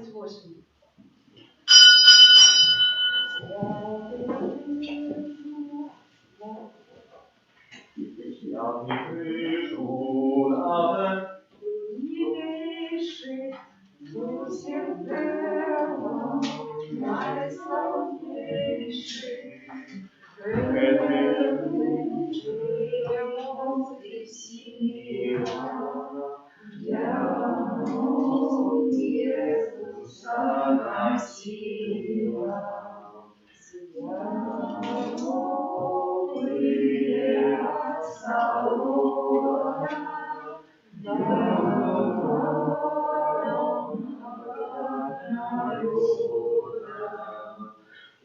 28. Ja nie wyszło nawet Trudniejszy, cierpiała, najsłabniejszy, pewny, moc i siła, wiarą Jezusa nosiła.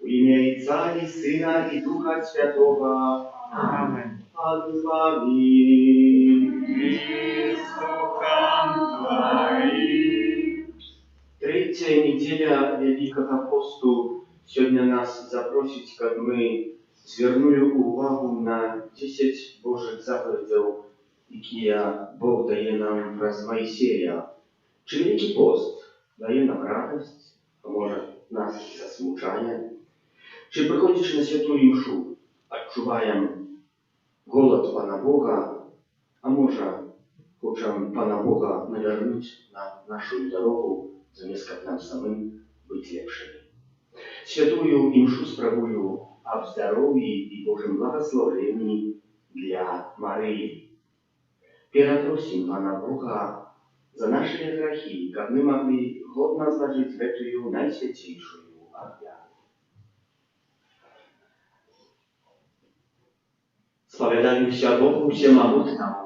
W imię Ojca i Syna i Ducha Świętego. Amen. Pan z wami. I z duchem Twoim. Третья неделя Великого Посту сегодня нас запросит, как мы звернули увагу на 10 Божьих заповедей, которые Бог дает нам через Моисея. Czy Wielki Post daje nam radość, a może nas zasmuczanie? Czy przychodzisz na świętą mszu, odczuwają голод Pana Boga, a może chcemy Pana Boga naвернуть na naszą drogę, zamiast nam samym być lepszymi. Świętую mszu sprawuję o zdrowiu i Bożym błogosławieniu dla Maryi. Перепросим Pana Boga za nasze grzechy, jak my mogli godnie złożyć w эту najświętszą ofiarę. Spowiadajmy Bogu Всемогутному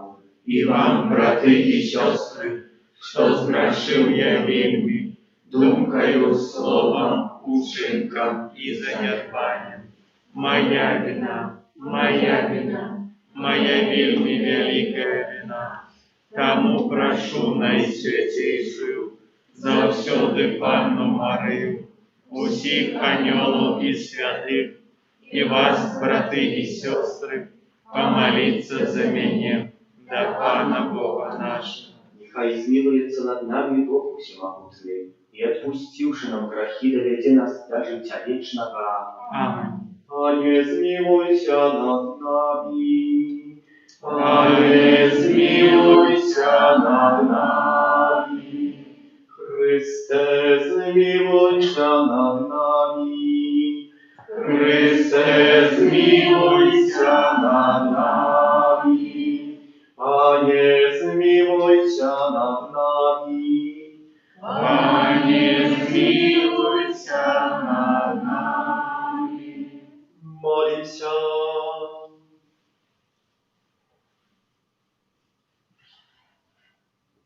И вам, браты и сестры, что зграшил я вельми, думкою, словом, учинком и занятванием. Моя вина, моя вина, моя вельми великая вина. Тому прошу найсвятейшую, завсёды Панну Марию, усіх анёлов и святых, и вас, браты и сестры, помолиться за меня, до Пана Бога нашего. Нехай змилуется над нами Бог Всемогутный, и отпустивши нам грехи, доведи нас до життя вечного. Аминь. Пане, змилуйся над нами. Пане, змилуйся над нами. Христе, змилуйся над нами. Христе, змилуйся над нами. Пане, змилуйся над нами. Пане, змилуйся над нами. Молимся.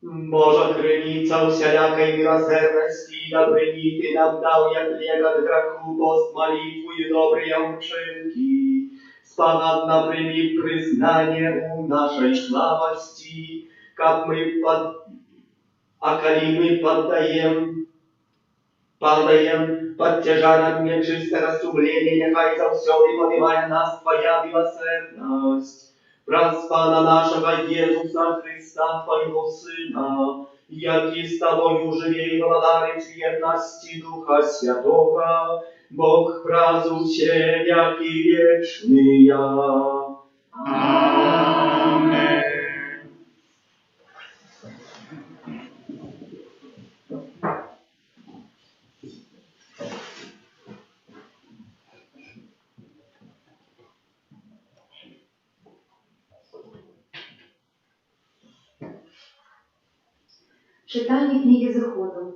Божа krynica всякой милосердности и добрыни, Ты нам дал, як лек от греху, пост, молитву и добрые учинки. Спонадно прими признание у нашей слабости, как мы коли мы падаем под тяжаром нечистого сумления, нехай завсёды поднимает нас Твоя милосердность. Праз Пана нашего Иисуса Христа, Твоего Сына, яки с Тобою живее и владарит в едности Духа Святого, Бог празу все веки вечные. Amen. Читання книги Заходу.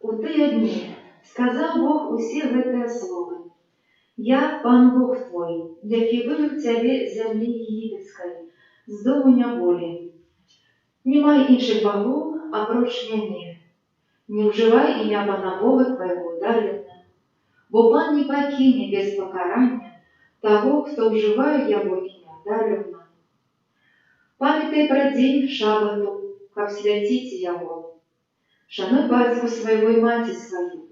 У те дні сказав Бог усі гэтыя словы. Я, Пан Бог твой, які вывел тебе з землі єгипетської, з дому няволі. Не май інших богов, апроч мяне. Не вживай імя Пана Бога твоего даремно, бо Пан не покине без покарання того, хто вживає Его імя даремно. Памятай про день шаббату, как святить его. Шануй батьку своего и мать свою,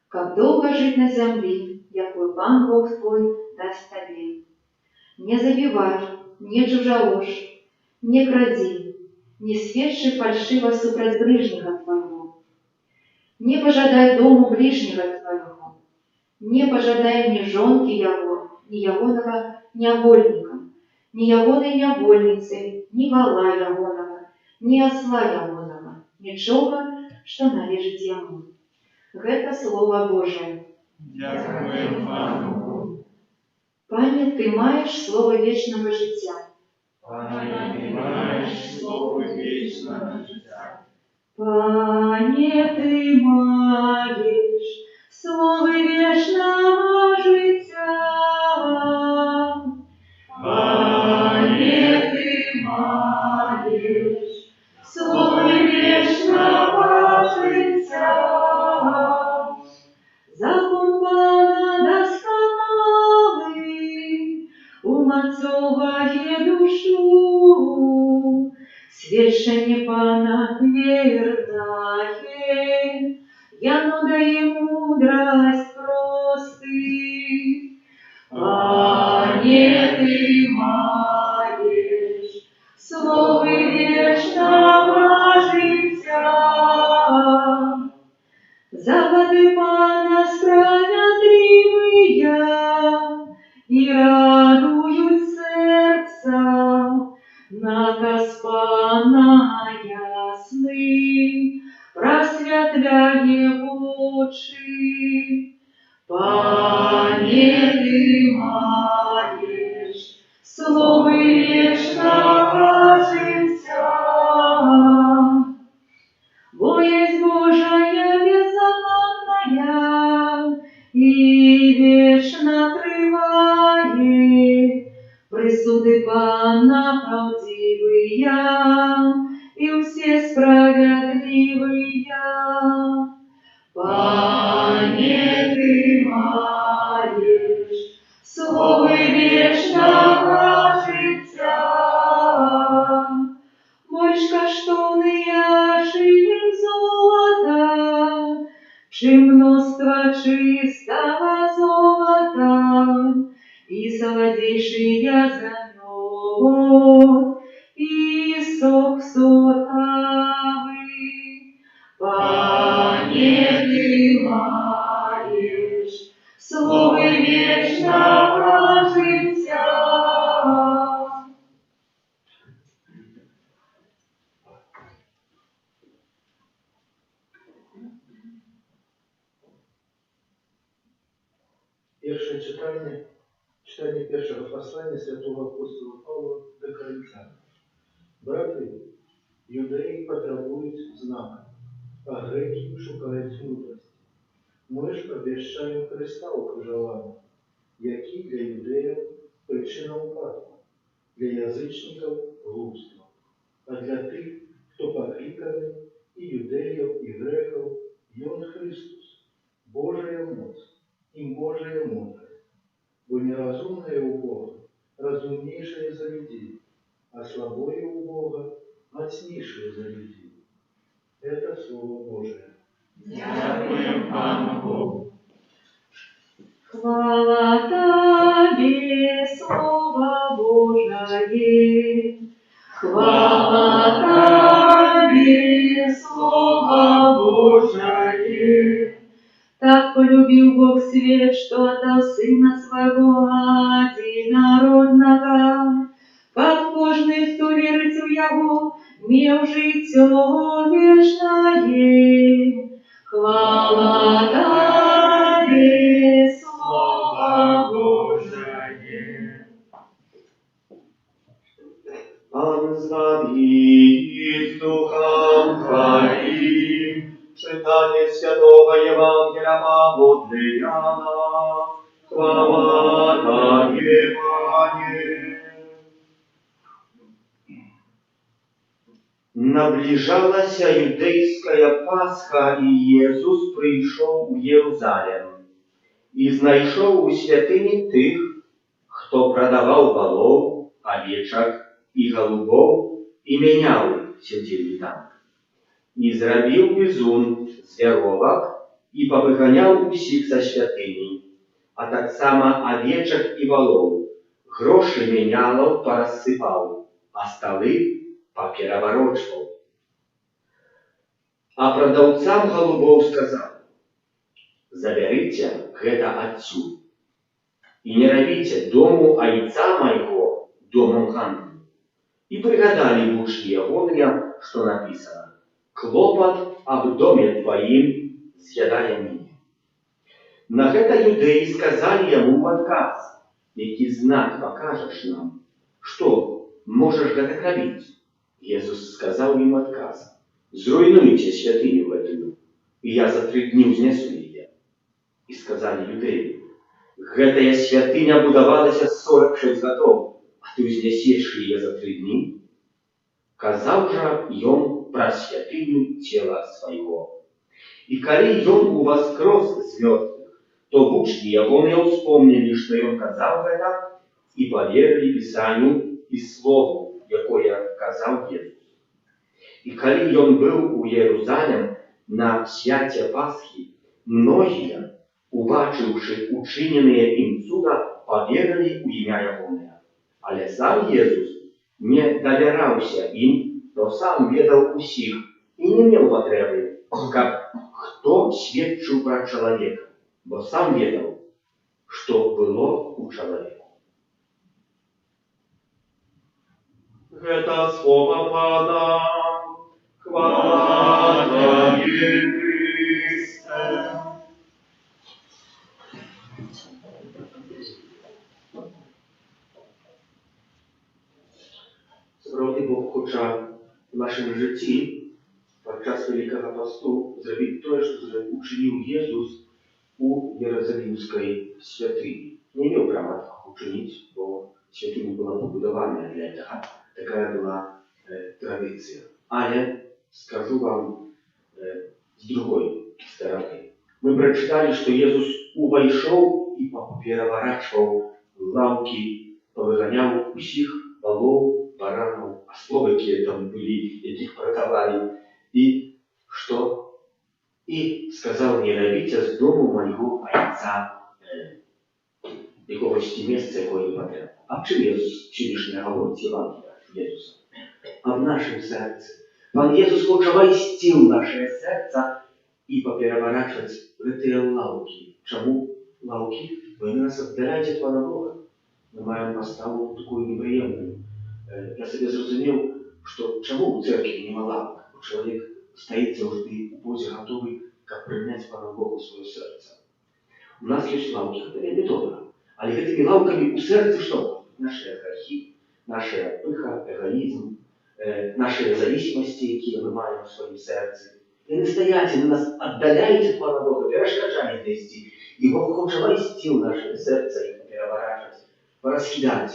как долго жить на земле, якую Пан Бог твой даст тебе. Не забивай, не чужаложь, не кради, не сведши фальшиво супроть ближнего твоего, Не пожадай дому ближнего твоего, не пожадай ни жонки его, ни ягоного нявольника, ни ягоной нявольницы, ни вала ягоного, ни осла ягоного, нічого, що належить йому. Гэта Слово Божие. Дякую Пану. Пане, Ти маєш слово вічного життя. Пане, ти маєш слово вічного життя. Пане, Ти маєш слово вічного життя. Пане, ти маєш слово вічного життя. Закон Пана досконалий умацовує душу, свідчення Пана верное, яно дає мудрость простих. Пане, Ти маєш слово вічного життя. Заводи Пана справедливые, и радуют сердца, наказ Пана ясный, просветляє очи. Пане, Ти маєш слово вічного життя. Бо есть Божая беззаконная и вечно триває, присуди Пана правдивые и все справедливые. Пане, Ти маєш слово вічного життя. Больш каштовные шилем золота, чем множество чистого золота, и солодейшие за мед, и сок сотовый. Пане, Ти маєш слово вічного життя. Перше читання першого послання святого апостола Павла до Коринфян. Брати, юдеї потребують знака, а греки шукають мудрості. Ми ж обвіщаємо Христа укрижованого, який для юдеїв причина упадку, для язичників глупства, а для тих, хто покликаний, і юдеїв, і греків, Йон Христос, Божия моць, і Божия мудрость. Бо неразумное у Бога разумнейшее за людей, а слабое у Бога мощнейшее за людей. Это Слово Божие. Дякую Пану Богу. Хвала Тебе, Слово Божие, хвала Тебе, Слово Божие. Так полюбил Бог свет, что отдал Сына Своего одинародного, как кожный, кто верит в Его, мел життя вечное. Хвала Тебе, Слово Божие. Пан з вами і з Духом Твоим. Читание Святого Евангелия по Иоанна. Слава Тебе, Пане. Наближалася юдейская Пасха, і Єсус прийшов у Єрусалим. І знайшов у святині тих, хто продавав волов, овечок і голубов, і міняв сиділи там. І зробив бізун з віровок, і повиганяв усіх со святині, а так само овечок і волов, гроші мінялов, порозсипав, а столи попереворочував. А продавцам голубов сказал: заберите это отсюда и не робите дому отца моего домом хандры. И пригадали бучки ягония, что написано: клопот об доме твоим з'ядає меня. На это юдеи сказали ему в отказ: який знак покажешь нам, что можешь это робить? Иисус сказал им отказ: зруйнуйте святыню эту, и я за 3 дни узнесу ее. И сказали юдеи: гэтая святыня будавалася 46 годов, а ты узнесешь ее за 3 дни? Казал же ён про святыню тела своего. И коли ён увоскрес з мертвых, то бучки ягоныя вспомнили, что ён казал это, и поверили Писанию и Слову, якое казал Иисус. И коли ён был у Иерусалим на святе Пасхи, многие, убачивши учиненные им чуда, поверили у имя ягоныя. Але сам Иисус не доверялся им, но сам ведал усіх и не имел потребы, как кто сведчил про человека, бо сам ведал, что было у человека. Это слово Пана. Хвала Тебе, Христе. Справді Бог хоче в нашому житті під час Великого Посту зробити те, що учинив Ісус у Єрусалимській святині. Не мав права так учинити, бо святиня була побудована для цього. Така була традиція. Але скажу вам з другої сторони. Ми прочитали, що Ісус увійшов і переворачував лавки, повиганяв усіх волов, баранов, ослов, які там были, яких продавали, и что? И сказал: не робите с дому моего отца якогось місця, якого не потрібно. А в чим Ісус сьогоднішнє говорить Євангелія Ісуса? А в нашем сердце. Пан Ісус хоче войти в наше серце і попереворачувати ці лавки. Чому лавки? Ви нас віддаляєте від Пана Бога. Ми маємо поставу таку неприємну. Я собі зрозумів, що чому у церкві нема лавок? Бо чоловік стоїть завжди у позі готовий, як прийняти Пана Бога в своє серце. У нас є лавки, це не добре. Але цими лавками у серці що? Наші гріхи, наша пиха, егоїзм, наші зависимості, які ми маємо в своєму серці. І не стоять, вони нас віддаляють від Пана Бога, перешкоджають нести. І Бог хоче войти в наше серце і переворачувати, порозкидати,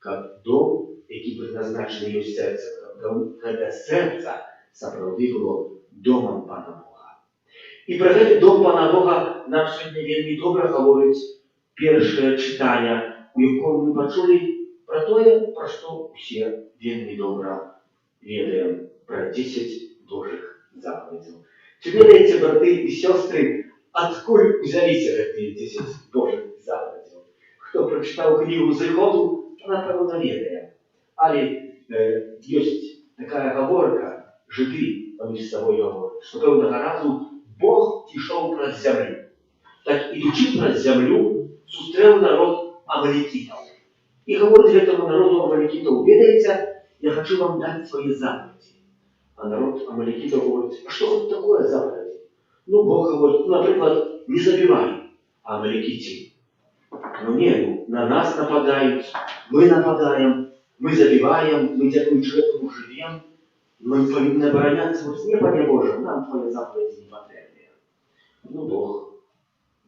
як дом, який предназначений його серце, коли серце справді було домом Пана Бога. І про цей дом Пана Бога нам сьогодні вельми добре говорить перше читання, у якому ми почули про те, про що всі вельми добре ведаємо, про 10 Божих заповедей. Чи ведаете, браты и сестры, откуда взялись эти 10 Божих заповедей? Кто прочитал книгу Зыходу, напевно, ведає. Але есть такая оговорка, жиди поміж собою говорять, що певного разу Бог пішов през землю. Так, ідучи през землю, зустрів народ амалікитів. І говорить этому народу амалікитів: ведаете, я хочу вам дать свои заповеди. А народ амалікитів говорить: а что это такое заповеди? Ну, Бог говорит, например, не забивай. А амалікиті: ну не, на нас нападают, мы нападаем, мы забиваем, мы дякуючи этому живем, мы повинны обороняться вот с неба не Божьего, нам твои заповеди не потребны. Ну, Бог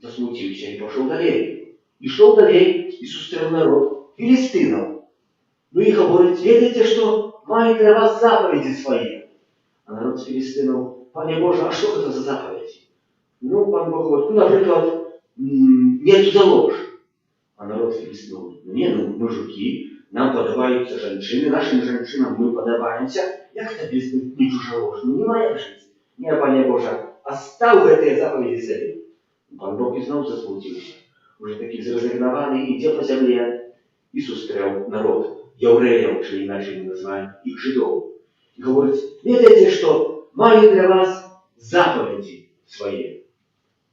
засмутился и пошел далее. И шел далее, и сустрел народ филистинов. Ну и говорит: ведаете, что маю для вас заповеди свои. А народ филистинов: Пане Боже, а что это за заповеди? Ну, Пан Бог говорит: ну, например, нет туда ложь. А народ филистинов: не, ну, мужики, нам подобаются женщины, нашим женщинам мы подобаемся. Як это без не чужа ложь? Ну, не моя жизнь. Не, Пане Боже, оставь эти заповеди себе. Пан Бог и снова засмутился. Уже такие разревнованные, идя по земле, и сустрел народ евреев, или иначе не называем их жидов. И говорит: видите, что маю для вас заповеди свои,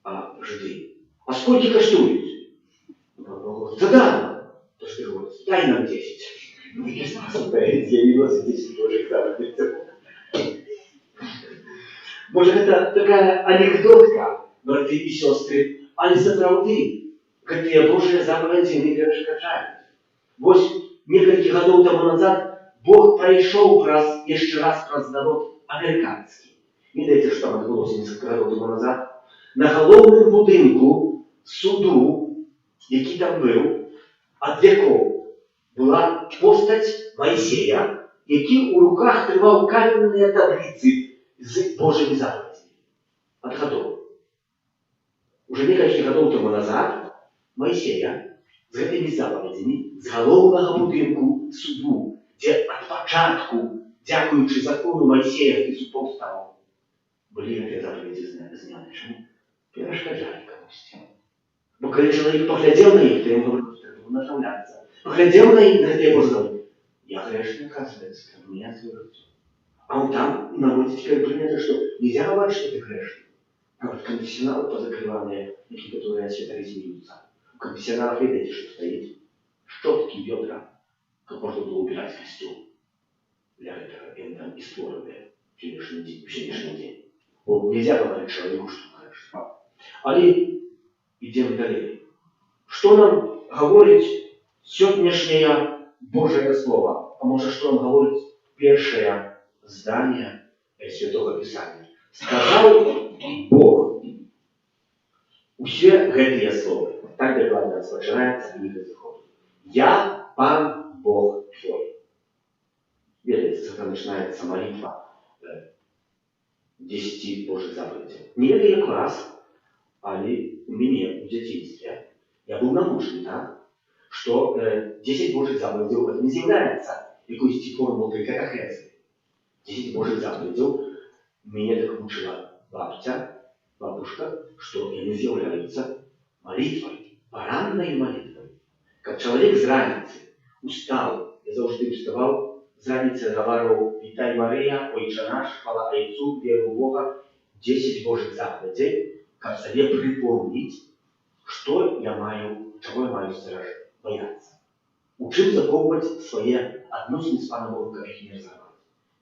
а жиды. А сколько коштуют? Задарма. То, что ты говоришь, дай нам 10. З'явилося 10 Божих заповедей. Может, это такая анекдотка, браты и сестры, але сапраўды гэтыя Божыя заповеди не перашкаджаюць. Вось некалькі гадоў тому назад Бог прайшоў яшчэ раз праз народ амерыканскі. Ведаеце, што там адбылося некалькі гадоў тому назад? На галоўным будынку суду, які там быў, ад векоў была постаць Майсея, які ў руках трымаў каменныя табліцы з Божымі заповедзямі. Ад гадоў. Уже некалькі гадоў тому назад Майсея з гэтымі заповедзямі з галоўнага будынку суду, дзе ад пачатку, дзякуючы закону Майсея і супостаў, былі гэтыя заповедзі зняты. Чаму? Перашкаджалі камусьці. Бо калі чалавек паглядзеў на іх, то яму говорю, што трэба напраўляцца. Паглядзеў на іх, на гэтыя Божыя заповеди. Я грешный, оказывается, как меня свергнуть. А он там наводит теперь принято, что нельзя говорить, что ты грешный. А вот конфессионалы позакрыванные, такие, которые от света изменятся. У конфессионалов, видите, что стоит? Щетки, ведра, как можно было убирать костюм. Для этого им там история в сегодняшний день. Вот нельзя говорить человеку, что он грешный. Але идем далее. Что нам говорит сегодняшнее Божие Слово? А может, что нам говорит первое здание Святого Писания? Сказал Бог. Усе гэтыя словы. Так докладно распочинается книга Заходу. Я Пан Бог твой. Видите, это начинается молитва 10 Божьих заповедей. Не это як раз, але у меня в детстве я был научен, так? Что 10 Божьих заповедей это не является якоюсь формулой катехезы. 10 Божьих заповедей меня так учила бабушка, что они являются молитвой, поранной молитвой. Как человек с раницы устал, я завжди вставал, с раницы говорил, «Витай, Мария, Отче наш, хвала Отцу, веру в Бога», 10 Божьих заповедей, как себе припомнить, что я маю, чего я маю бояться. Учим заховывать свои отношения с Паном Богом, как их не разорвать.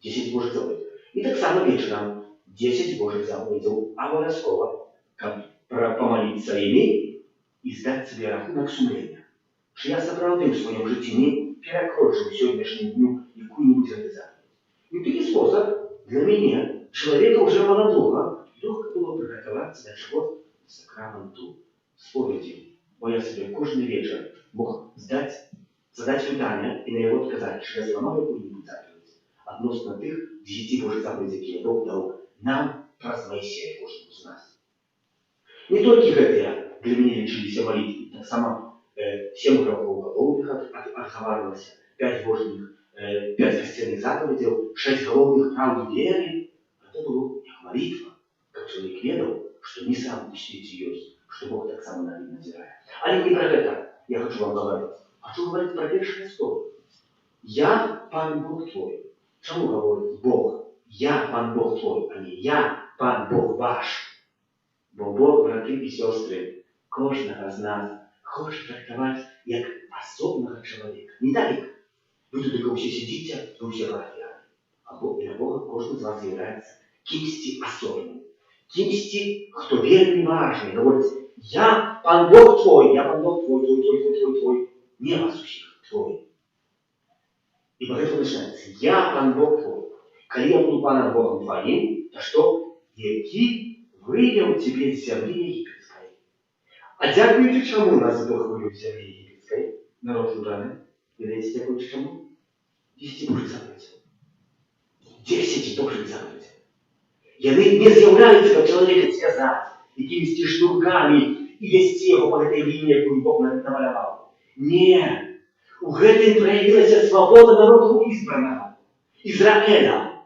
10 Божьих заповедей. И так само вечером 10 Божьих заповедей, обовязково, как помолиться ими и сдать себе рахунок сумления. Что я сапраўды в своем житті не перекручу сегодняшнему дню какую-нибудь заповедь. И такой способ для меня, человека уже молодого, легко было приготовиться до чего сакраменту споведи. Бо я себе каждый вечер мог задать питание и на его отказать, что я сломал какую-нибудь заповедь относно тех 10 Божьих заповедей, которые Бог дал нам праз Моисея, каждому из нас. Не только это для меня лечились молитвы, так само 7 грехов головных отговаривалось, 5 Божьих, 5 костяных заповедей, 6 головных правд веры. Это было как молитва, как человек верил, что не сам в свете есть, что Бог так само на них назирает. А не про это я хочу вам говорить. Хочу говорить про первое слово. Я Пан Бог твой. Чему говорит Бог? Я Пан Бог твой, а не я Пан Бог ваш. Бо Бог, брати і сестри, кожного з нас хоче трактувати як особного чоловіка. Не так, як ви тут усі сидите, ви всі парафіяни. Або для Бога кожен з вас є кимсь особливим. Кимсь, хто вельми важний. Говорить, я Пан Бог твой, я Пан Бог твой. Не вас усіх, твой. І багато починається, я Пан Бог твой. Коли я буду Паном Богом твоим, то что? Який вывел тебе из земли египетской. А дякуючи чему нас Бог вывел из земли египетской? Народ Юданы. Видите, дякуючи чему? 10 Божьих заповедей. 10 Божьих заповедей. Яны не з'являються, как человека связать, якимись штурками и вести его по этой линии, яку Бог намалявал. Не. У гэтым проявилась свобода народу избранного. Израиля.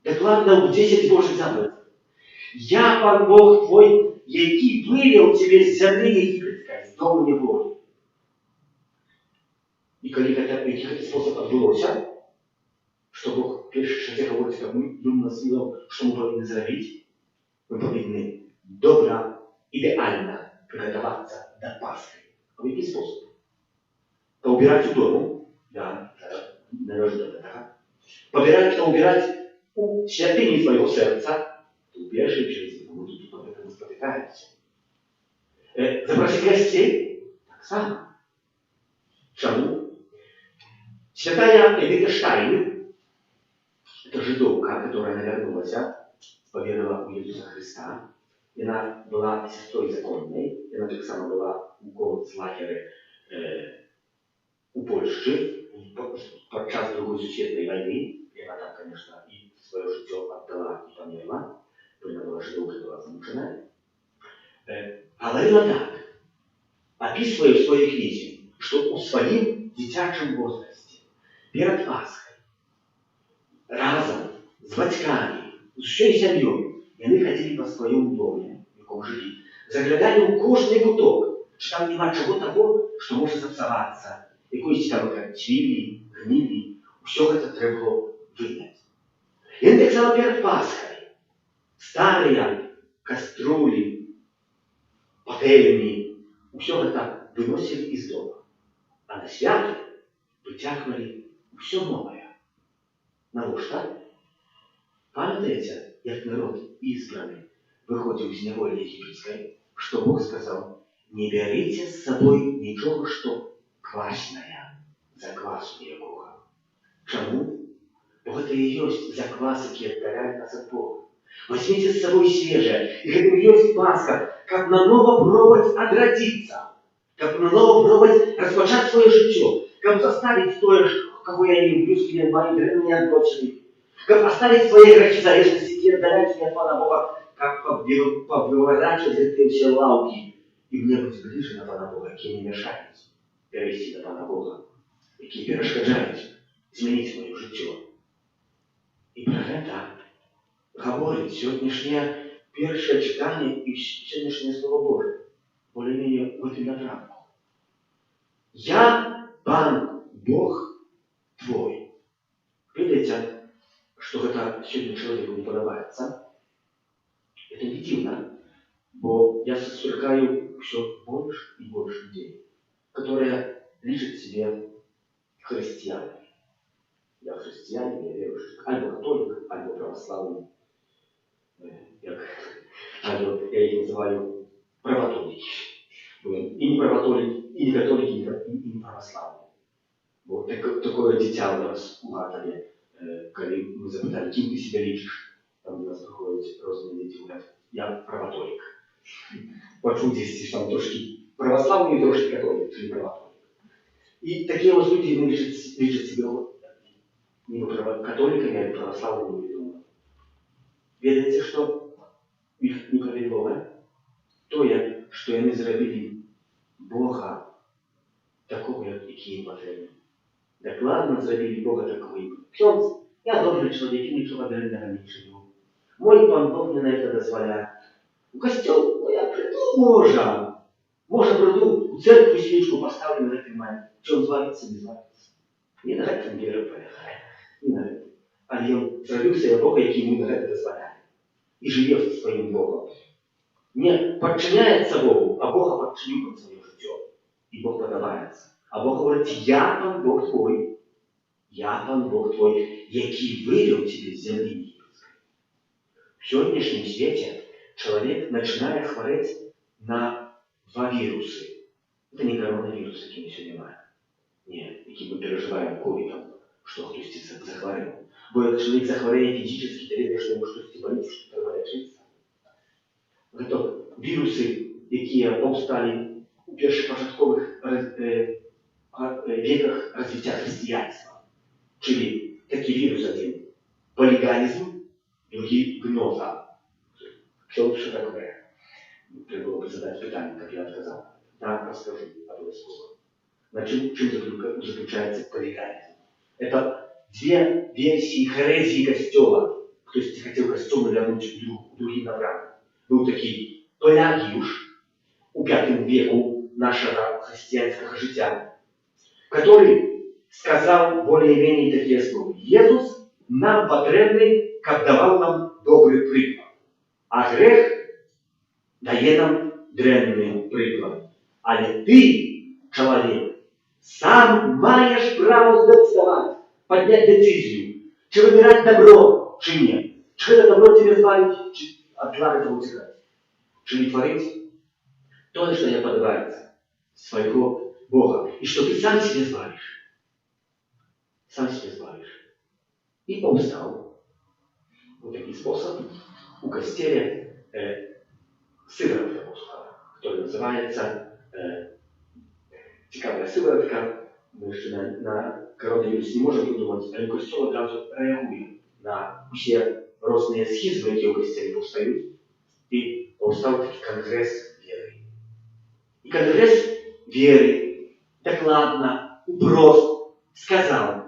Докладно в 10 Божьих заповедей. Я Пан Бог твой, який вывел тебе з земли египетской, з дому неволі. І коли який спосіб відбулося, що Бог перше говорить, як ми нас вивел, що ми повинні зробити, мы повинны добро, идеально приготоваться до Пасхи. А в який спосіб? Поубирать у дому, да, належить до этого. Поубирать у святыни своего сердца, убежи через него, мы тут об этом спотыкаемся. Запросить гостей, так само. Чему? Святая Эдита Штайн, это жидовка, которая навернулась, поверила у Иисуса Христа. И она была сестрой законной, и она так само была у концлагеря у Польши подчас Другой сусветной войны. И она там, конечно, и свое житье отдала и померла, бо она была жидовка, была замучена. Говорила так, описывая в своей книге, что у своим детячем возрасте, перед Пасхой, разом с батьками, с всей семьей, и они ходили по своему дому, в якому жили, заглядали у кожний куток, чи там нема чого того, що може запсуватися, якоїсь там картілі, гнилі, все це треба було виняти. І вони так само перед Пасхою, старі каструлі, пательні, все это выносили из дома. А на свято вытягивали все новое. Навошта? Памятаете, як народ избранный выходил из неволи египетской, что Бог сказал: не берите с собой ничего, что квасное, заквасу никакого. Чему? Бо это и есть заквасы, которые отдаляют нас от Бога. Возьмите с собой свежее, и это и есть Пасха, как наново пробовать отродиться, как наново пробовать распочать свое житье, как заставить то, кого я не люблю, с кем мои древние отдочери, как оставить свои грехи залежности и отдалять меня от Пана Бога, как повыворачивать эти все лавки, и мне быть ближе на Пана Бога, какие не мешают перейти на Пана Бога, какие перешкоджают изменить мое житье. И про это говорить сьогоднішнє перше читання і сьогоднішнє Слово Боже. Более-менее в этом напрямку. Я, Пан Бог твой. Видите, что это сегодня человеку не подобается? Это не дивно, бо я сверкаю все больше и больше людей, которые лишат себе христиан. Я христианин, я верю, что альбо католик, альбо православный. Я их называю правополики. И не правополики, и не католики, и не православные. Вот такое дитя у нас у Атали, когда мы запитали, кем ты себя лечишь. Там у нас приходят розные дети, говорят, я правополик. Почему здесь там трошки православные, трошки католик, или правополик. И такие вот люди лечат себя не католиками, а православными людьми. Ведаете, что их неправедливе? То, що вони зробили Бога такого, який їм потрібен. Докладно зробили Бога такого. Ksiądz, я добрий чоловік, нічого дивного не чиню. Мой Пан Бог мне на это дозволяє. У костел, я приду, може приду, у церкву свічку поставлю на этой маме. Ksiądz звалится, не звалится. Не на этом віра полягає. Не на этом. А він зробив себе Бога, який йому на это дозволяє. И живет со своим Богом. Не подчиняется Богу, а Бога подчинил под свое житье. И Бог подобается. А Бог говорит: я Пан Бог твой. Я Пан Бог твой, який вывел тебя с земли египетской. В сегодняшнем свете человек начинает хвореть на два вируса. Это не коронавирус, какие мы сегодня маем. Нет, какие мы переживаем ковидом, что кто-то захворел. Бо если человек захвореет физически, то видно, что ему что-то болит, что треба лечиться. Это вирусы, які повстали у перших початкових веках развития христианства. Czyli taki wirus один – полиганизм, другий – гноза. Що таке? Треба було б задати питання, як я сказав. Да, расскажу обов'язково. На чем заключается полиганизм? Это две версии херезии Костела. То есть хотел Костел навернуть другим ногам. Был такий Пелагіюш у V веку нашего христианского життя, который сказал более-менее такие слова: Иисус нам потребный, как давал нам добрый приклад. А грех дає нам древний приклад. Але ти, чоловік, сам маєш право здецидувати, підняти децизію, чи вибирати добро, чи ні. Чи це добро тебе збавить, чи від зла тебе утікати. Чи не творить то, что тебе подобается, своего Бога, и что ты сам себе избавишь. Сам себе избавишь. И повстал. Вот такой способ у костеля сыворотка повстала, который называется цікавая сыворотка. Мы еще на коронавирус не можем придумать, але костел одразу реагує на все розные схизмы, які у костелі повстають, и повстал такий конгресс веры. И конгресс веры докладно, упрост сказал: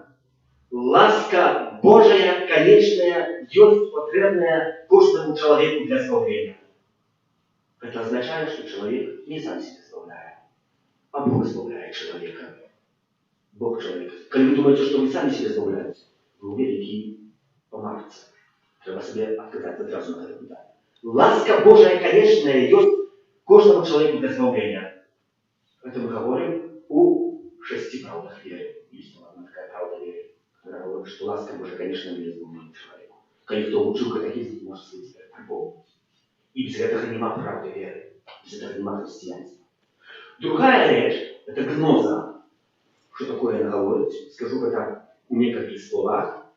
ласка Божия, конечная, есть потребная каждому человеку для избавления. Это означает, что человек не сам себя избавляет, а Бог избавляет человека. Бог человека. Когда вы думаете, что вы сами себя избавляете, вы великие помарцы. Треба себе отказать сразу на это питание. Ласка Божия, конечная, есть каждому человеку для избавления. Это мы говорим о 6 правдах веры. Есть одна такая правда веры, которая говорит, что ласка Божия, конечно, для избавления человеку. Когда кто учил катехизм, может себе припомнить. И без этого нема правды веры. Без этого нема христианства. Другая речь – это гноза. Что такое она говорит? Скажу это в нескольких словах.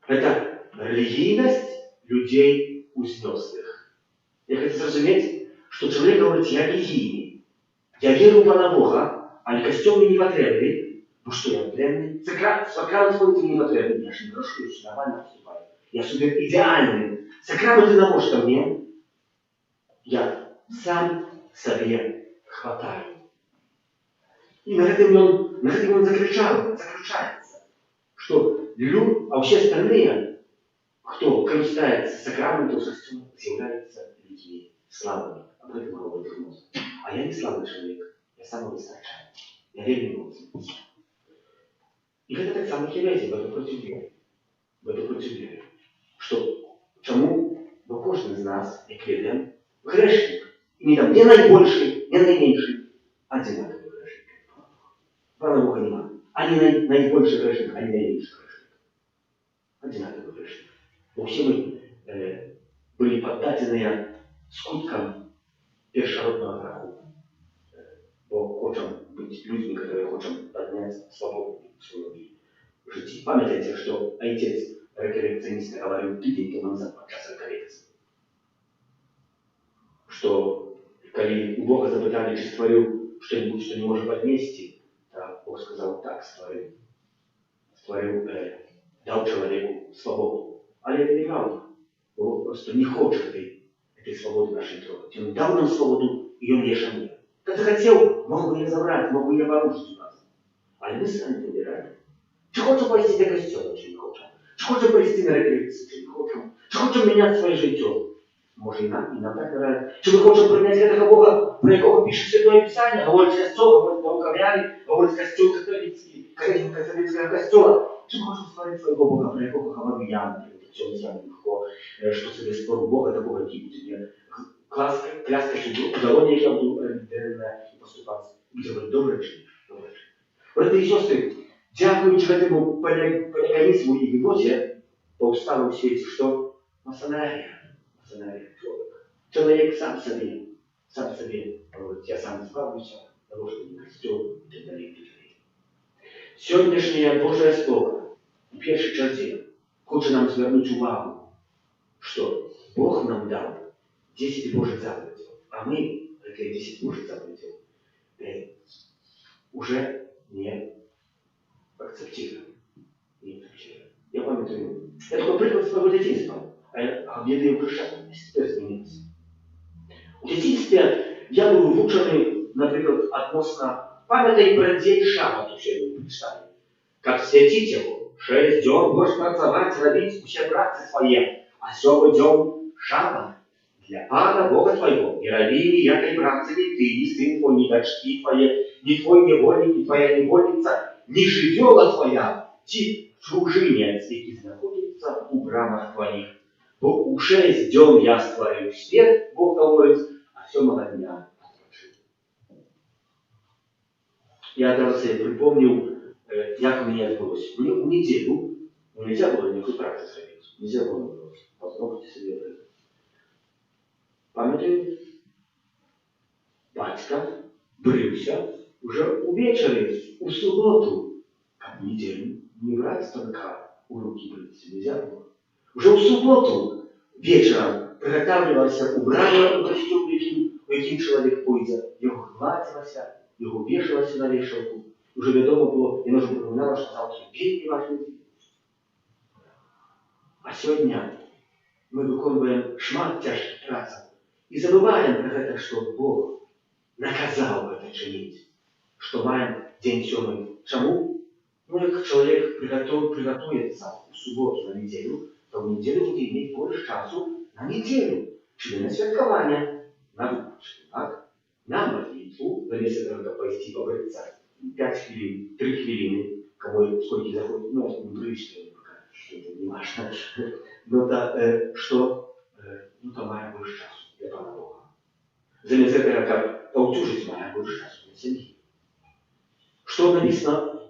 Это религийность людей узнёслых. Я хочу зрозуміти, що чоловік говорить: я релігійний, я вірю в Пана Бога, але костюм мені не потрібний. Бо що я потрібний? Сакраменти мені не потрібний. Я ж не прошу, я ж нормально поступаю. Я супер ідеальний. Сакраменти навошта мені? Я сам себе хватаю. И на этом он заключается, что а все остальные, кто користается сакраментом, являются людьми слабыми. Об этом говорит Гноз. А я не слабый человек, я самовысочаю. Я верю в Бога. И это так само херезия, в эту против веры. Что, чему? Бо кожен из нас, як один, грешник. И не там не наибольший, не наименьший, одинаковый грешник. Пана Бога нема. А не наибольший грешник, а не наименьший грешник. Одинаковый грешник. Бо все мы были поддатены скуткам першородного греху. Бо хочем быть людьми, которые хотим поднять свободу в своем жизни. Памятайте, что отец рекоррекциониста говорил тыдень тому назад подчас рекоррекции. Что когда у Бога запытали, чи створил что-нибудь, что не может поднести, да, Бог сказал: так, створил, дал человеку свободу. Але это неправда. Бог просто не хочет этой свободы нашей трогать. Он дал нам свободу, и он ее шанует. Как захотел, мог бы ее забрать, мог бы ее порушить у нас. Але мы сами выбираем. Чи хочем пойти до костела, чи не хочем. Чи хочем пойти на рекоррекцию, чи не хочем. Чи хочем менять своє життя. Може і нам так нравится. Чи ми хочемо прийняти того Бога, про якого пише Святое Писання, говорить костел, говорить наукав'яний, говорить костел католицький, католицького костела. Чи ми хочемо створити свого Бога, про якого говорю я, наприклад, в цьому самому легко, що собі спору Бога, такого, який буде кляска, що удалоня, яке буду ретельно поступати. Буде говорити: добре чи ні? Добре. Брати і сестри, дякуючи этому полиганизму и гипозе, повстало в свете что? Масонария. Человек сам себе говорит: я сам избавлюсь от того, что не костел, и так далее, и так далее. Сегодняшнее Божье Слово в первой черте хочет нам звернуть увагу, что Бог нам дал 10 Божьих заповедей, а мы эти 10 Божьих заповедей уже не акцептируем. Я памятаю, я такой приклад своего детства. А в Біблії украшательність теж змінилася. У дитинстві я був вивчений, наприклад, відносно пам'ятай про день шабату, що ви прочитали. Як святить його, 6 днів можеш працювати, робити усі праці свої, а 7 днів шабат для Пана Бога твоего. Не роби ніякої праці ни ты, ни сын твой, ни дочки твои, ни твой невольник, ни твоя невольница, ни живела твоя, чужинец, який знаходиться у брамах твоих. Бо у 6 дён я створил свет, Бог говорит, а 7-го дня отложил. Я одразу себе припомнил, як у меня отбылось. Мне в неделю, нельзя было никакой практики зробити. Нельзя было поздравить себе это. Пам'ятаю, батька брився уже увечері, у суботу, а в неделю не брать станка у руки бриться нельзя было. Уже в субботу вечером приготавливался убрание у костюм, яким чоловік пойде. Його гладилося, його вішалося на вішалку. Уже відомо було, і нужно припоминало, що завтра вельми важний день. А сьогодні ми виконуємо шмат тяжких прац і забуваємо про це, що Бог наказав це чинити. Що маємо день 7. Чому? Ну, як чоловік приготується у суботу на неділю, то в неділю буде иметь больше часу на неделю, czyli на святкування, на випадку, так? На молитву, заместо того, как пойти побриться 5 хвилин, 3 хвилины, кому сколько заходит, ну, это не прилично, это не важно. Но то, что, ну, то має больше часу для Пана Бога. Заместо того, как поутюжить, має больше часу для семьи. Что написано,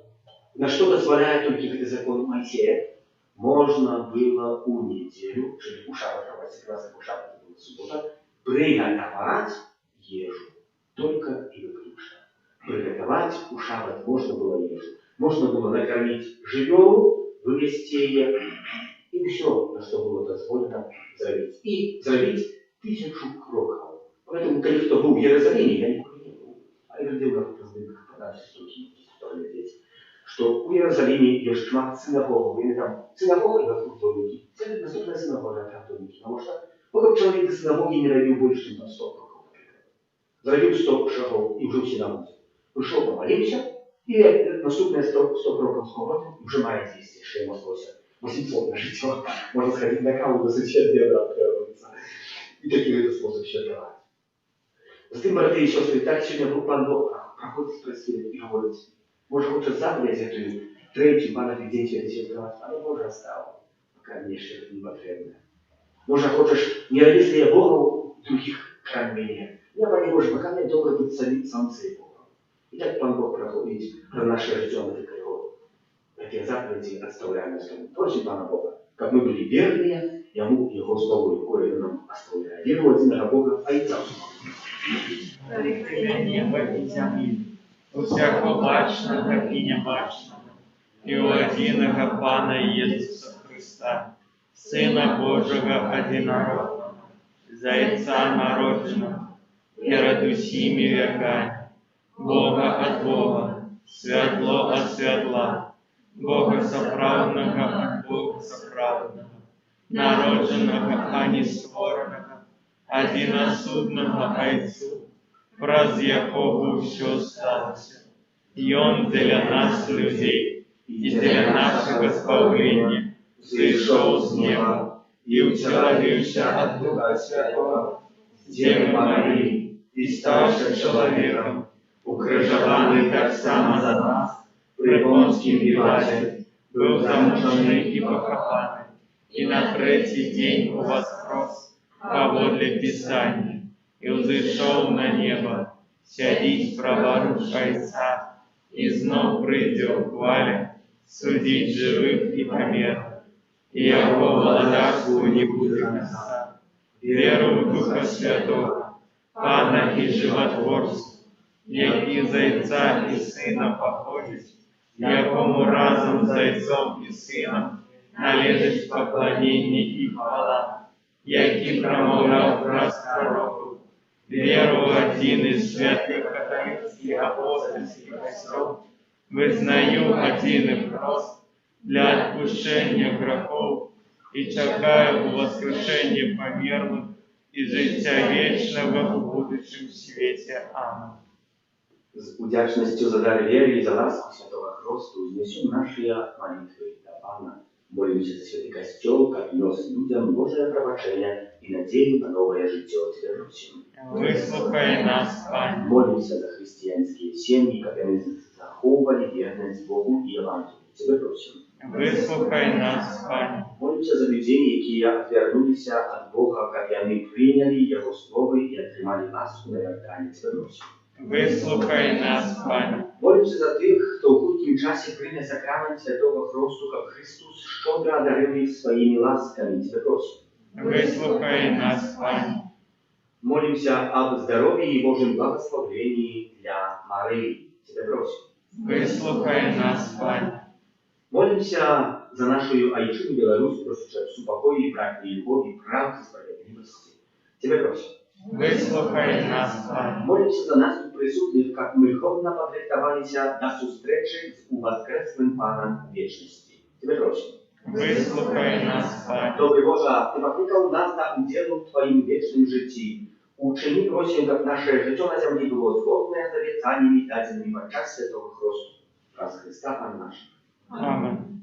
на что дозволяет только этот закон Моисея? Можно было у неделю, czyli u szabata, właśnie raz u szabata była sobota, приготовать ежу. Только и выключно. Приготовать у шаббат можно было ежу. Можно было накормить живёму, вывести ее, и все, на что было дозволено сделать. И сделать 1000 кроков. Поэтому, когда кто был в Иерусалиме, я никуда не был. А я видел, как раздых подачи строки, что у Иерусалиме есть шмат синагог, или там синагога и вокруг домики. Это доступная синагога, как домики. Потому что пока человек до синагоги не ровил больше, чем 100 кроков, например. Заровил 100 шагов и уже в синагоге. Пришел, помолился, и наступные 100 кроков скоротил, и уже мает 200, что ему осталось 800 на житье. Можно сходить на каву, досычать бедра, отвернуться. И такие это способ считать. Затем, братья и сестры, так сегодня Пан Бог проходит с просвет и говорит, може хоче заповідь эту третю пам'ятник день святий святкувати, але Боже оставив, поки мені ще не потрібно. Може хочеш не робити я Богу других край мене. Я пані Боже, поки мені добре бути сам цей Богом. І так Пан Бог проходить про наше життя, мы только его эти заповеди оставляем на сторону. Просим Пана Бога, как мы были верные, Ему Его Слову рукой нам оставляем. Веру единого Бога, а и там. Небо и земли. Усяко бачного і небачного, і у одиного Пана Єсуса Христа, Сина Божого одинородного, Зайца народженого, перед усіми веками, Бога от Бога, святло от святла, Бога соправдного от Бога соправдного, народженого, а не створеного, одиносудного Отцу, праз якого все сталося. И Он для нас, людей, и для нашего спасения, зайшов с неба и учеловився от Духа Святого, Девы Марии, и ставший человеком, укрыжованный так само за нас, при Понтским Пилате, был замученный и похованный, и на третий день воскрес, поводле Писания, и взошел на небо, сядить праворуч Отца, и знов придет в хвале, судить живых и померных, и Его владарству не будет конца. Веру в Духа Святого, Пана и Животворца, який Зайца и Сына походит, якому разом з Зайцом і Сином належить поклонение и хвала, який промовляв раз пророку, веру в один из святых католических апостольских костел, вызнаю один и прост для отпущения грехов и чекаю воскрешения померлых и життя вечного в будущем свете. Аминь. З удячністю за дар віри і за ласку Святого Христу знесем наші молитви до Пана. Молимся за Святый Костел, как нес людям Божие пробачение и надеем на новое житие. Тебе просим. Выслухай нас, Пане. Молимся за христианские семьи, как они заховывали верность Богу и Евангелию. Тебе просим. Выслухай нас, Пане. Молимся за людей, которые отвернулись от Бога, как они приняли Его Слово и отримали ласку на вертание Тебе просим. Выслухай нас, Пане. Молимся за тех, кто в худким часе принял сакрамент Святого Христу, как Христос щедро одарил их своими ласками Тебе просим. Выслухай нас, Пане. Молимся об здоровье и Божьем благословении для Марии Тебе просим. Выслухай нас, Пане. Молимся за нашу Айчину Беларусь, просящую покоя и правды, и любови, правды и справедливости. Тебе просим. Выслухай нас, Пане. Молимся за нас тут присутных, как мы ходно подрихтовались до встречи с воскресным Паном вечности. Тебе просим. Выслухай нас, Пане. Добрый Боже, Ты покликал нас на уделу Твоим вечным житии. Учини, просим, как наше житие на земле было сгодное с обетаниями, даденными во час Святого Христа. Раз Христа Пан наш. Аминь.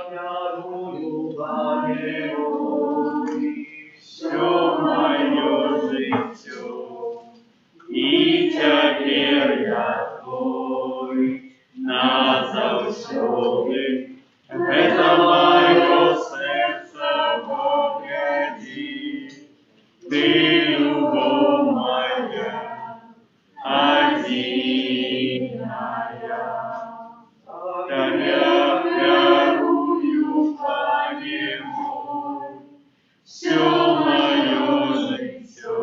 Отмярую, Пане мой, Всё моё житё, и теперь я Твой, назавсёды. Это моё сердце погляди, Ты любовь моя, одиная. Тебя верую, Пане мой, всё моё житё,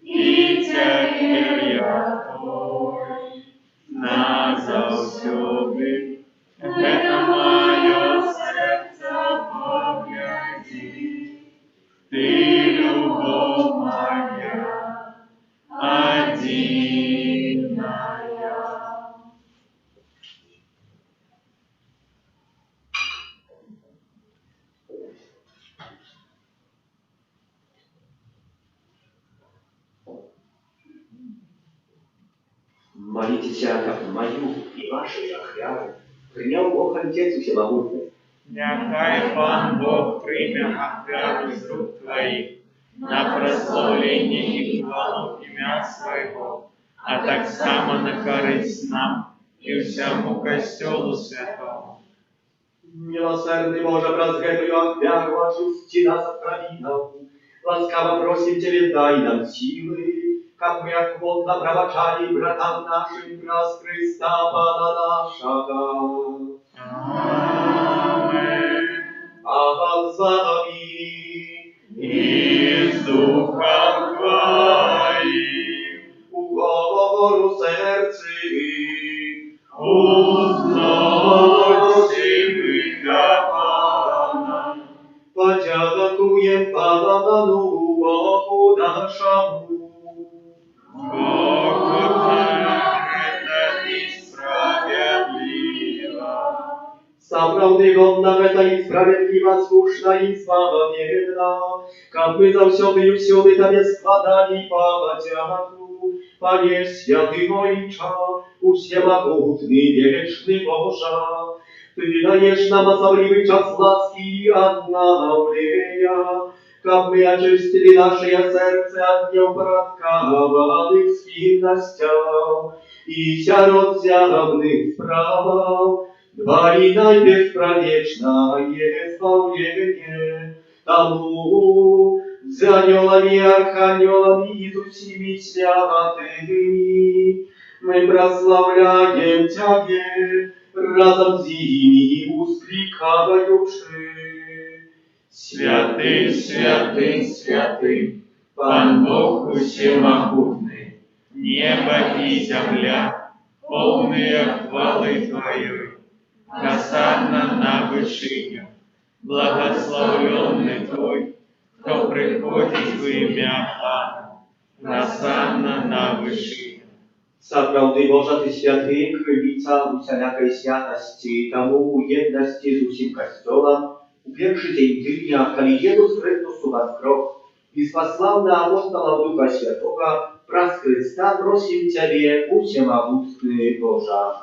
и теперь я Твой, назавсёды. Это моё сердце погляди, Ты любовь моя, одиная. Молитесь, как мою и вашу охрану. Принял Бог Отец Всемогутный. Нехай Пан Бог прийме ахвяру з рук Твоїх на прославлення і хвалу ім'я Своєго, а так само на користь нам і всьому костьолу святому. Милосердный Боже, прозгетую ахвяру очисти нас от провинов. Ласкаво просим Тебе, дай нам силы, как мы охотно пробачали братам нашим раз Христа Пана нашего. Аминь. А Пан с вами, И с Духом Твоим уговору сердце, узносим для Пана. подякуем Пану Богу нашему. Богу это и справедливо. Справді вам нам это и справедливо, слушно и славоверно, как мы завсёды и всюду Тебе складали подяку. Пане святый Отче, всемогутный вечный Боже, Ты даешь нам особливый час ласки и обновления, как мы очистили наше сердце от неуправкованных схильностей и сирот земных прав. Твори нам беспроечное славление тому, с ангелами, архангелами и всеми святыми. Мы прославляем Тебе, разом с ними воскликающие. Святый, святый, святый, Пан Бог всемогутный, небо и земля, полные хвалы Твоей. Госанна на вышине, благословенный Твой, кто приходит в имя Пана. Госанна на вышине. Справді Божа Ти святий, кривиця усялякої святості, тому єдності з усім Костьолом, у перший день тижня, коли Єсус Христос воскрес, и спаслал на апостолов Духа Святого, праз Христа просим Тебе, всемогутный Боже.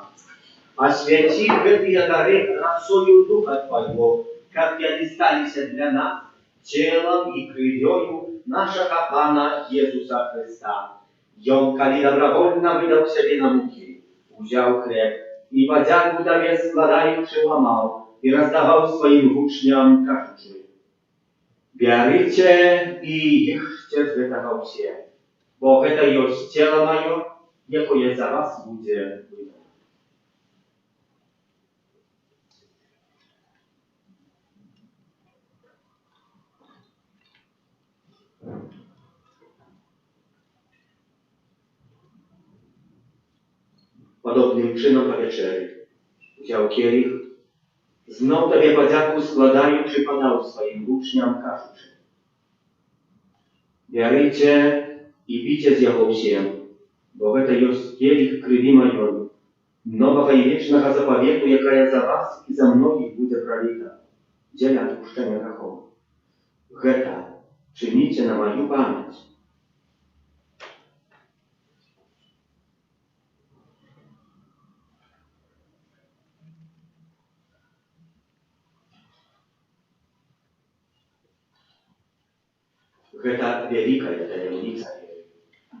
Освяти эти дары росою Духа Твоего, как они стались для нас телом и кровью нашего Пана Иисуса Христа. И Он, коли добровольно выдал себе на муки, взял хлеб и подяку Тебе складаючи ломал и раздавал своим учням, кажучи: «Берите и ешьте з этого все, бо это есть тело мое, якое за вас будет выдано». Podobnym czynom po wieczerzy wziął kielich, znów Tobie podziaku składając, podał swoim uczniom, każuczy: «Bierzcie i pijcie z jego всем, bo to jest kielich krwi mojej, nowego i wiecznego zapowiedu, jaka za was i za mnogich będzie prolita, dla odpuszczenia grzechów. Это czynicie na moją pamięć». Это великая таємниця віри.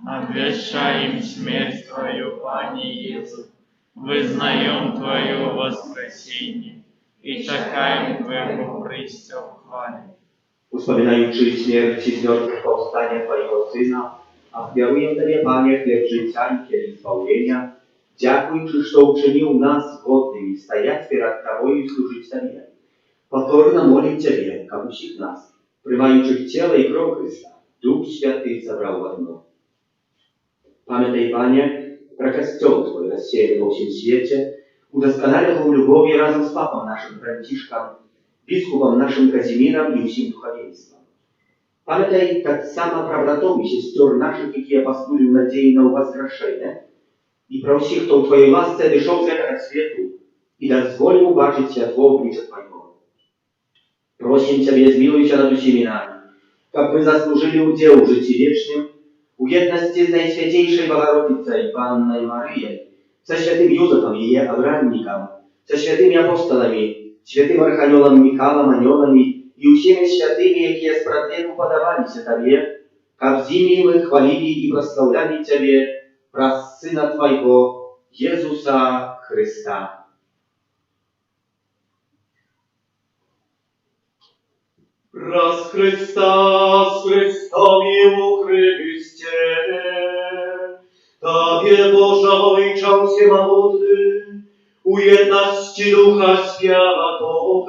Обвещаем смерть Твою, Пане Иисус, вызнаем Твое воскресение и чекаем Твоего прийстя в хвале. Uspomínajúci śmierć i zmrtvých powstania Twojego Syna, a chwiałuję Tobie, Panie, chleb życia i kielich zbawienia, dziękując, że uczynił nas godnymi stajać przed Tobą i służyć Tobie. Покорно молим Тебе, как всех нас, приймаючи тело и кровь Христа, Дух Святый собрал в одно. Памятай, Пане, про костел Твой, рассеянный во всем свете, удосконалил его в любови разом с папом нашим Франтишком, biskupom naszym Kazimierem i всім духовенством. Пам'ятай так само про братов и сестер наших, які постулили надеи на воскрешение, и про всех, кто в Твоей ласце дошел с этого свету, и дозволил убачить святого обличия Твоего. Просим Тебя, zmiłuj się над всеми нами, как мы заслужили удел в житии вечным, у едности с Наисвятейшей Богородицей Панной Марией, со святым Юзефом и ее обранником, со святыми апостолами, святым архангелом Михаилом, анgelами и всеми святыми, которые справедливо подавались Тебе, как зими мы хвалили и прославляли Тебе, про Сына Твоего, Иисуса Христа. Раз Христа с Христом Ему Христе, Тобе, Боже, Ojcze Всемогутny, у jedności Ducha Świętego,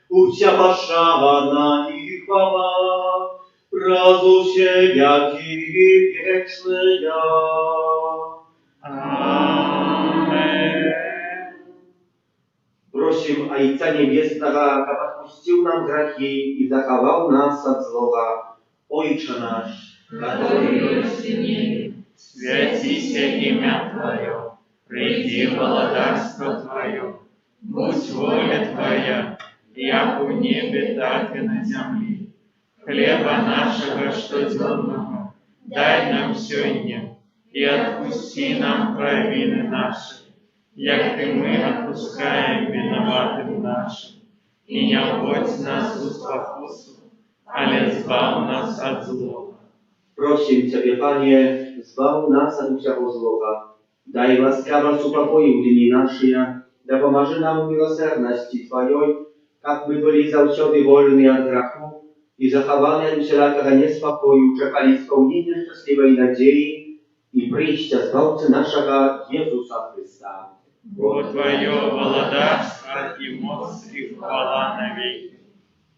ucia Wasza na nich chwała, razu się wieki wieczny ja. Amen. Просим Отца Небесного, как отпустил нам грехи и заховал нас от злого. Отче наш, который есть в небе, святися имя Твое, приди владарство Твое, будь воля Твоя, як у небе, так и на земле. Хлеба нашего штоденного дай нам сегодня, и отпусти нам провины наши, як и мы отпускаем виноватым нашим. И не вводь нас в спокусу, але збав нас от злого. Просим Ciebie, Panie, zbaw nas od всякого złego. Daj łaskawa upokoju dni nasze, da pomoże nam miłosierności Twojej, jak my byli zawsze wolni od grzechu i zachowani od wszelkiego niespokoju, czekali spełnienia szczęśliwej nadziei i przyjścia Zbawcy naszego Jezusa Chrysta. Бо Твое владарство и моц и хвала навеки.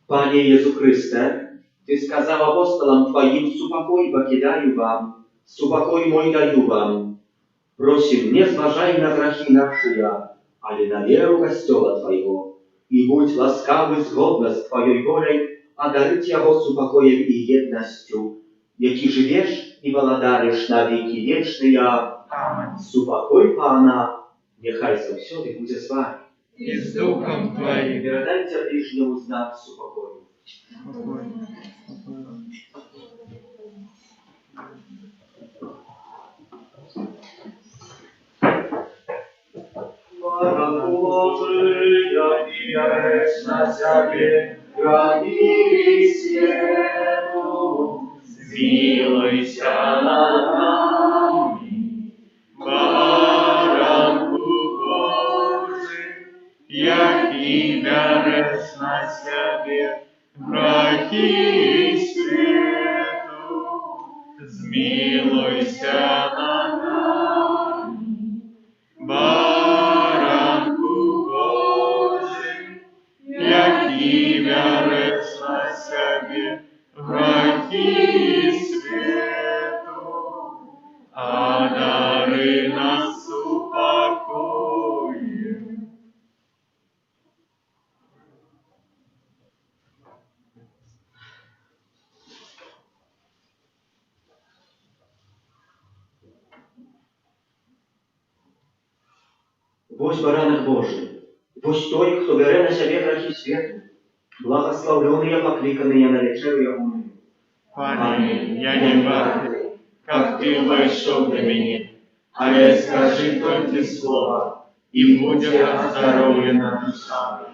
Panie Jezu Chryste, Ty skazał apostolom Twoim, supokój покидаю вам, supokój mój daju wam. Prosim, nie zważaj na grzechy nasze, ale na wierę Kościoła Twojego i bądź łaskawy zgodnie z Twojej wolą, a daryć Jego supokojem i jednością, jaki żyjesz i władarisz na wieki wieczne. Amen. Supokój Pana, niechaj zawsze będzie z Wami. И с Духом Твоим. Передайте ближнему знак супокою. Baranku Boży, jaki miałeś na sobie granic światu, zmiłuj się nad nami. Baranku Boży, jaki miałeś na sobie granic światu, zmiłuj się nad nami. Baranku Boży, jaki miałeś na sobie grzechy światu, a dary nas upokoi. Вось баранок Божий, вось той, хто бере на себе грехи світу, благословленные, покликанные на вечерю Ягону. Пане, я не вартий, как ты вошел до меня, але скажи только слово, и будет оздоровлена душа моя.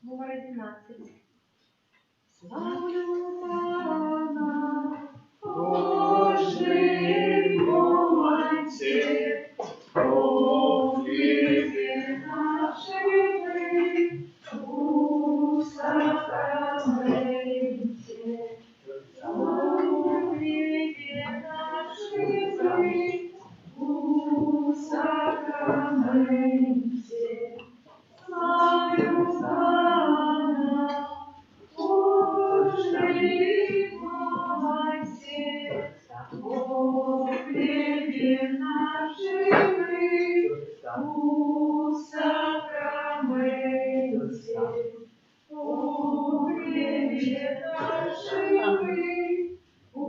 Номер 11. Славлю Пана, Божий Отець, Богине нашої, у сакраменті. Богине нашої, у сакраменті. Славлю Пана, Божий Отець, Бог хлібі наш живий, у сакраменті. Бог хлібі наш живий, у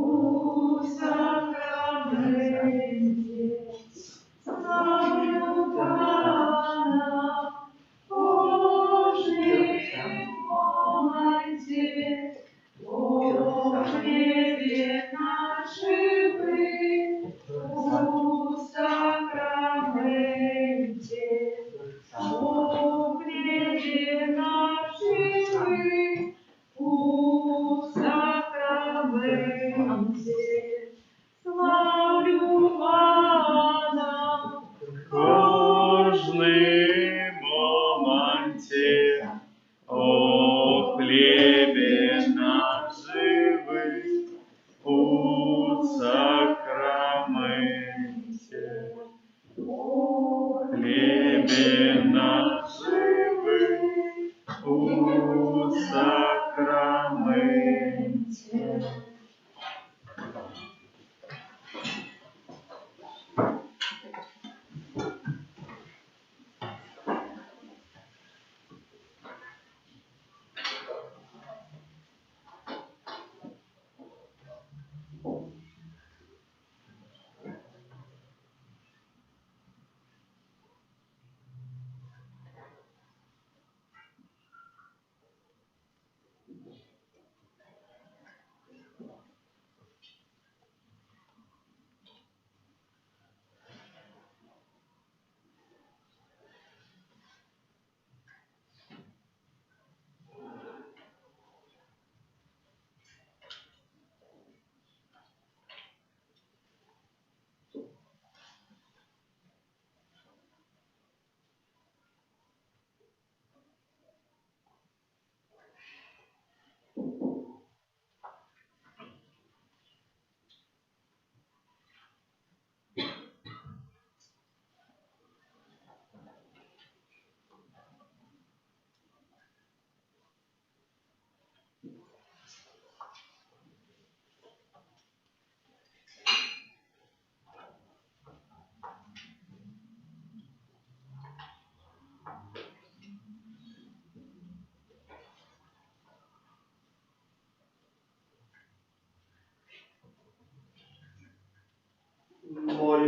сакраменті. Славлю Пана, Божий Отець, Бог хлібі наш живий, у сакраменті. Бог хлібі наш живий, у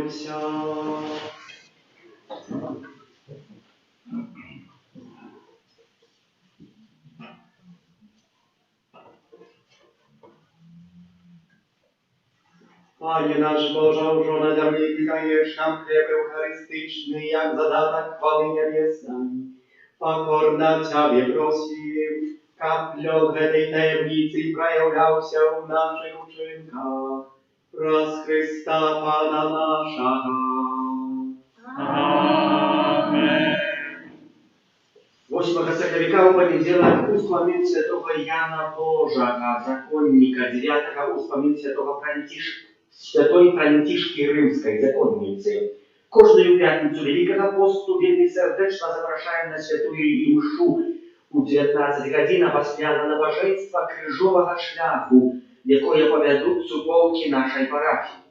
Помолимся. Panie nasz Boże, że na ziemi dajesz nam chleb eucharystyczny, jak zadatek chwały niebiesnej. Pokorna Ciebie prosim, kaplon tej tajemnicy przejawiał się w naszych uczynkach. Przez Chrysta Pana naszego. Amen. 8 сакавіка ў панядзелак успамін святого Яна Божага, законніка, 9 успамін святого святой Францішкі Рымскай, законніцы. Кожную пятніцу Великага посту вельмі сардэчна запрашаем на святую імшу у 19 гадзін пасля на набажэнства крыжовага шляху, якое павядуць суполкі нашай парафіі.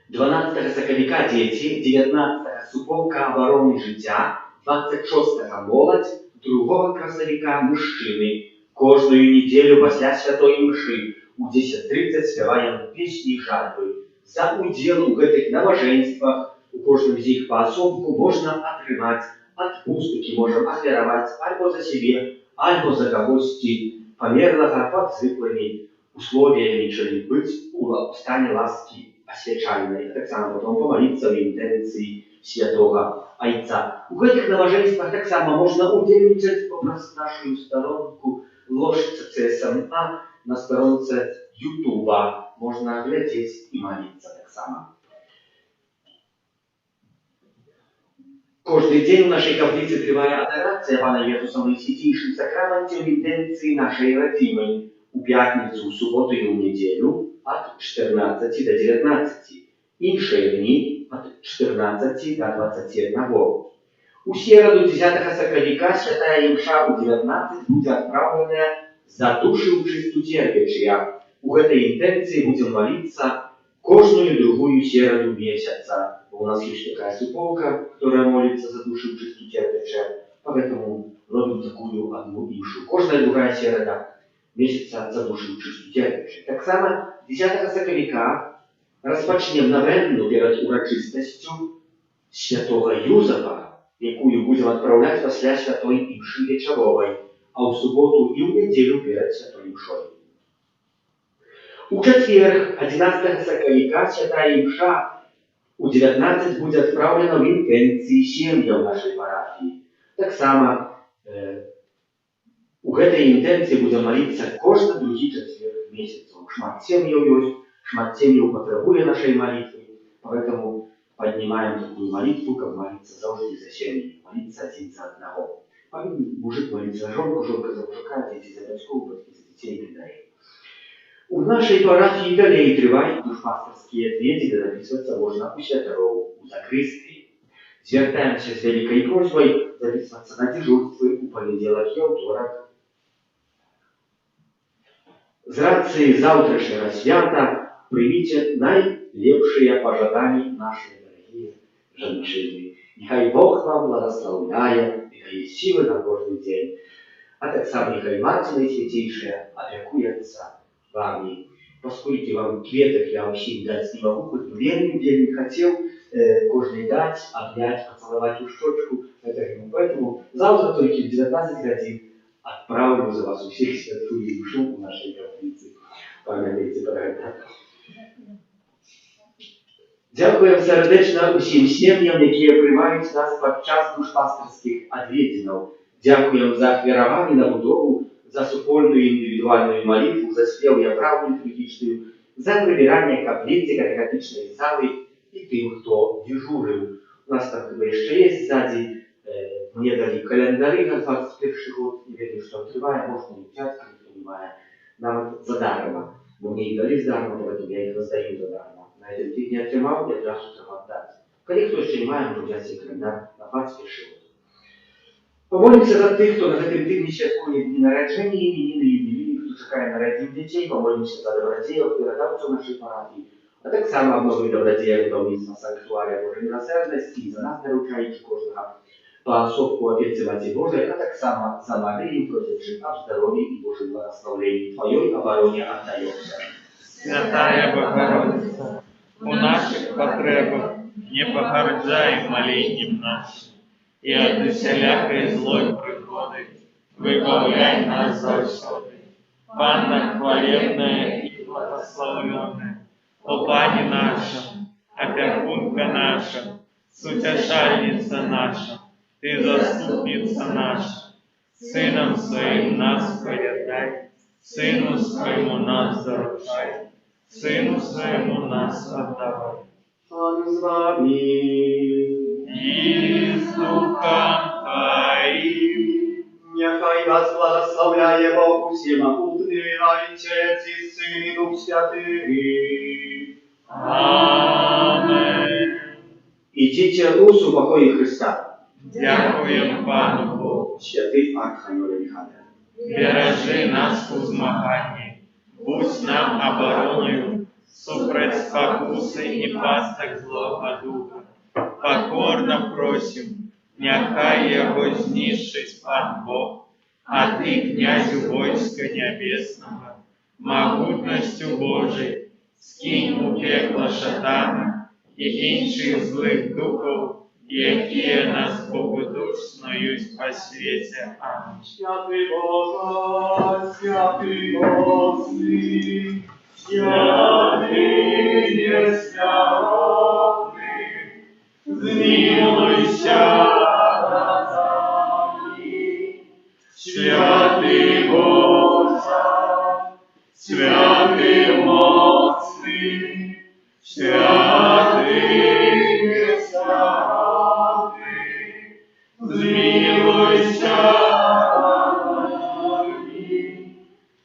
12 сакавіка дзеці, 19 суполка абароны жыцця, 26-го моладзь, 2 красавіка мужчыны. Кожную нядзелю пасля святой імшы у 10:30 спяваем песні жальбы. За удзел у гэтых набажэнствах у кожным з іх паасобку можна атрымаць адпусткі, можам ахвяраваць альбо за сябе, альбо за кагосьці памерлага пад звыклымі условиямі, чалі быць у стане ласкі асвячальнай, а таксама потом помоліцца ў інтэнцыі святого Айца. У гэтых набажэнствах таксама можна удзельнічаць праз нашу сторонку ложіцца ЦСМА на сторонце Ютуба. Можно глядзець і моліцца таксама. Кожны дзень у нашай капліцы трывае адорацыя Пана Jesуса ў найсвяцейшым сакраменце ў інтэнцыі нашай радзімай у пятніцу, у суботу і ў нядзелю ад 14 до 19. Іншыя дні ад 14 до 21. У сераду 10 сакавіка святая імша ў 19 будзе адпраўленая за душы ў чысту церпячыя. У гэтай інтэнцыі будзем моліцца кожную другую сераду месяца. У нас есть такая суполка, которая молится за души в чисту терпячая, поэтому робим такую одну имшу. Кожная другая середа месяца за души в чисту терпячая. Так само 10 сакавіка распачнем навенну перед урачыстасцю святого Юзафа, якую будем отправлять пасля святой імшы вечаровай, а ў суботу і ў нядзелю перед святой імшой. У четверг, 11 сакавіка, святая імша у 19 будзе адпраўлена ў інтэнцыі сем'яў нашай парафіі. Таксама у гэтай інтэнцыі будзе маліцца кожны другі чацверг месяцаў. Шмат сем'яў ёсць, шмат сем'яў патрабуе нашай малітвы, поэтому поднимаем такую молитву, как молиться заўжды за сем'і, молиться адзін за аднаго. Павінен мужик молиться за жонку, жонка за мужика, дзеці за бацькоў, бацькі за дзяцей і так далее. У нашей парафии далее трываюць душпастырскія адведзі, записываться можно у святароў, у закрыстыі. Звяртаемся с великой просьбой записываться на дежурствы у понедзелак і аўторак. З рацыі заўтрашняга свята прыміце найлепшыя пажаданні нашай дарагія жанчыны. Нехай Бог вам благословляе і дае сілы на кожны дзень. А таксама нехай Маці Найсвяцейшая апякуецца вами. Поскольку вам кветок я вообще дать не могу, хоть вельми хотел кожный дать, обнять, поцеловать у щечку. Поэтому завтра только в 19 годин отправлю за вас у всех святую душу в нашей каплице. Памятайте про это. Дякуем сердечно усім сем'ям, які приймають нас подчас душпастерських адведзінаў. Дякуем за ахвяраванне на будову, за супольную индивидуальную молитву, за спев и оправу литургичную, за прибирание каплицы, катехатичной залы и тем, кто дежурил. У нас там еще есть сзади, мне дали календари на 21 год, не верю, что открывая, можно и взять, кто понимает, нам задарма. Но мне их дали задарма, поэтому я их раздаю задарма. На этот день не отримал, я раз утром отдать. Когда кто еще не мает, можно взять себе календарь на 21 год. Помолимся за тих, хто на гэтым тыдні святкуе дні нараджэння, іменіны, юбілеі, хто чакае нарадзіць дзяцей, помолимся за добрадзеяў, перадаўцаў нашай парафіі, а таксама абновы добрадзея будаўніцтва санктуарыя Божай міласэрнасці і за нас даручаючы кожнага паасобку апецы Маці Божай, а таксама за Марыю, просячы аб здароўі і Божым благословенні. Тваёй абароне аддаёмся. Святая Богородица, у наших потребах не погарджай моленьем нашим, и от усялякой злой приходы выбавляй нас завсёды. Панна хвалебная и благословленная, о Пане наша, опекунка наша, сутешальница наша, Ты заступница наша, Сыном Своим нас поедай, Сыну Своему нас заручай, Сыну Своему нас отдавай. Пан з вами. И с Духом Твоим. Нехай вас благословляє Бог Всемогутний, Отець і Син і Дух Святий. Амен. Ідіть у супокої Христа. Дякуємо Пану Богу. Святий Архангеле Михайле. Бережи нас у змаганні, будь нам обороною, супроть спокуси і пасток злого духа. Покорно просим, нехай його знищить Пан Бог, а Ти, князю войска небесного, могутностью Божий, скинь у пекла шатана і інших злих духов, які нас Богодуш снують по світі. Амінь. Святий Боже, святий Господи, Святий несмертний, змилуйся над нами. Святий Боже, святий моцний, святий несмертний, змилуйся над нами.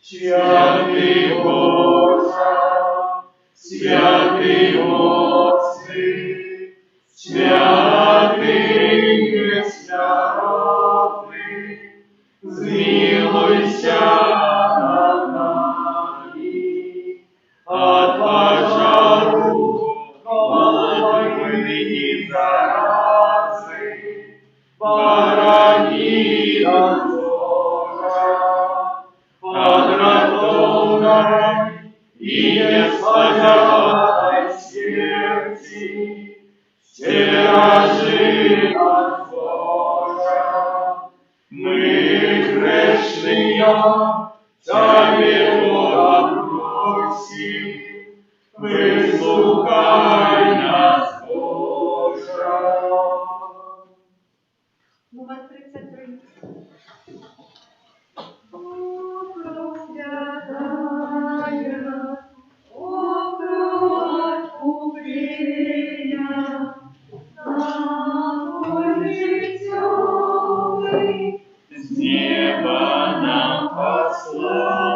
Святий Боже, святий моцний, святий несмертний, змилуйся над нами. От пожару голодной и заразы борони нас, Боже, от раздолгой и бесславной смерти стережи нас, Боже. Мы грешные Тебе Бога просим, выслухай нас, Боже. Номер 33. С неба нам послал